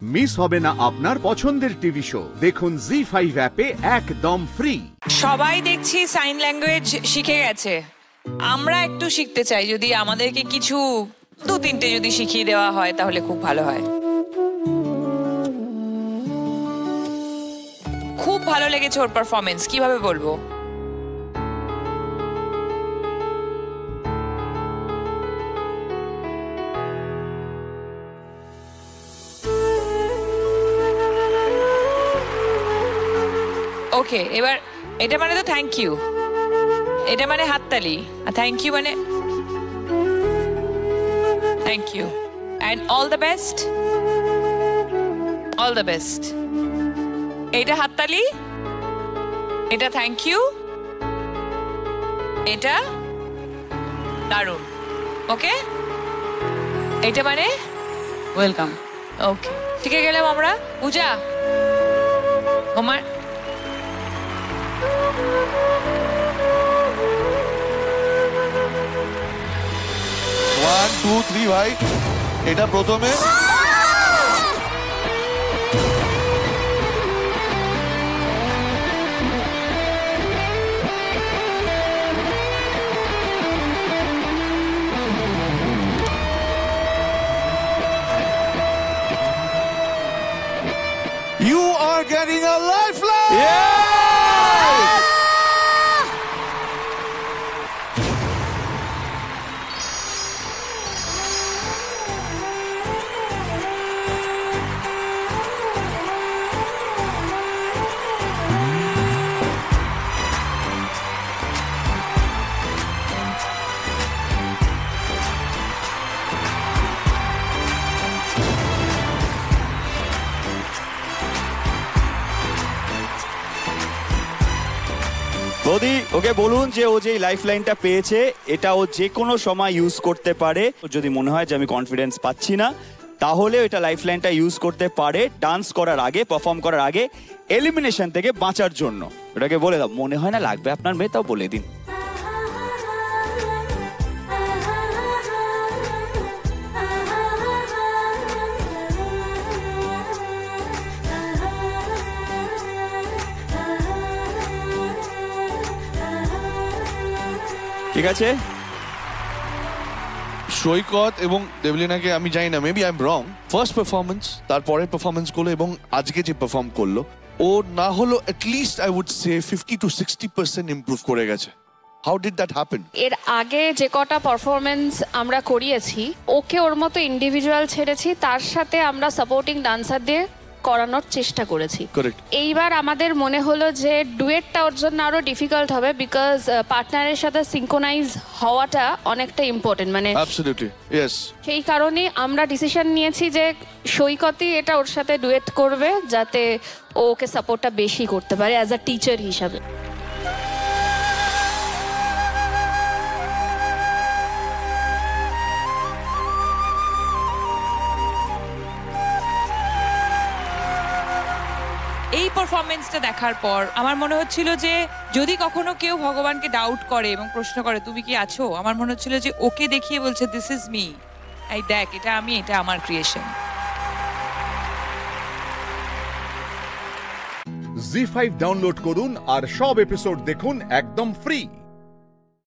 Miss হবে না আপনার পছন্দের টিভি শো। দেখুন জি5 অ্যাপে একদম ফ্রি। সবাই দেখছি সাইন ল্যাঙ্গুয়েজ শিখে গেছে, আমরা একটু শিখতে চাই। যদি আমাদেরকে কিছু 2-3টে যদি শিখিয়ে দেওয়া হয় তাহলে খুব ভালো হয়। খুব ভালো লেগেছে ওর পারফরমেন্স, কিভাবে বলবো? ওকে, এবার এটা মানে তো থ্যাংক ইউ, এটা মানে হাততালি, আর থ্যাংক ইউ মানে thank you and all the best, all the best. এটা হাততালি, এটা থ্যাংক ইউ, এটা দারুণ। ওকে, এটা মানে ওয়েলকাম। ওকে, শিখে গেলাম আমরা। পূজা, আমার 1 2 3 ভাই, এটা প্রথমে। You are getting a lifeline! Yeah! বৌদি, ওকে বলুন যে ও যে লাইফ লাইনটা পেয়েছে এটা ও যে কোনো সময় ইউজ করতে পারে। যদি মনে হয় যে আমি কনফিডেন্স পাচ্ছি না, তাহলে এটা লাইফ লাইনটা ইউজ করতে পারে ডান্স করার আগে, পারফর্ম করার আগে, এলিমিনেশন থেকে বাঁচার জন্য। ওটাকে বলে দাও। মনে হয় না লাগবে আপনার মেয়ে, তাও বলে দিন। ঠিক আছে। সৈকত এবং দেবলিনাকে আমি জানি না, maybe I am wrong, first performance, তারপরে পারফরমেন্স করলো এবং আজকে যে পারফর্ম করলো, ও না হলো at least I would say 50 to 60% improve করে গেছে। How did that happen? এর আগে যে কটা পারফরমেন্স আমরা করিয়েছি, ওকে ওর মতো ইন্ডিভিজুয়াল ছেড়েছি, তার সাথে আমরা সাপোর্টিং ডান্সার দিয়ে করানোর চেষ্টা করেছি। এইবার আমাদের মনে হলো যে ডুয়েটটা ওর জন্য আরো ডিফিকাল্ট হবে, বিকজ পার্টনারের সাথে সিঙ্ক্রোনাইজ হওয়াটা অনেকটা ইম্পর্টেন্ট। মানে অ্যাবসলিউটলি ইয়েস। সেই কারণে আমরা ডিসিশন নিয়েছি যে সৈকতই এটা ওর সাথে ডুয়েট করবে, যাতে ও ওকে সাপোর্টটা বেশি করতে পারে অ্যাজ আ টিচার হিসাবে। এই পারফরমেন্সটা দেখার পর আমার মনে হচ্ছিল যে যদি কখনো কেউ ভগবানকে ডাউট করে এবং প্রশ্ন করে তুমি কি আছো, আমার মনে হচ্ছিল যে ওকে দেখিয়ে বলছে দিস ইজ মি, এই দেখ এটা আমি, এটা আমার ক্রিয়েশন। জি5 ডাউনলোড করুন আর সব এপিসোড দেখুন একদম ফ্রি।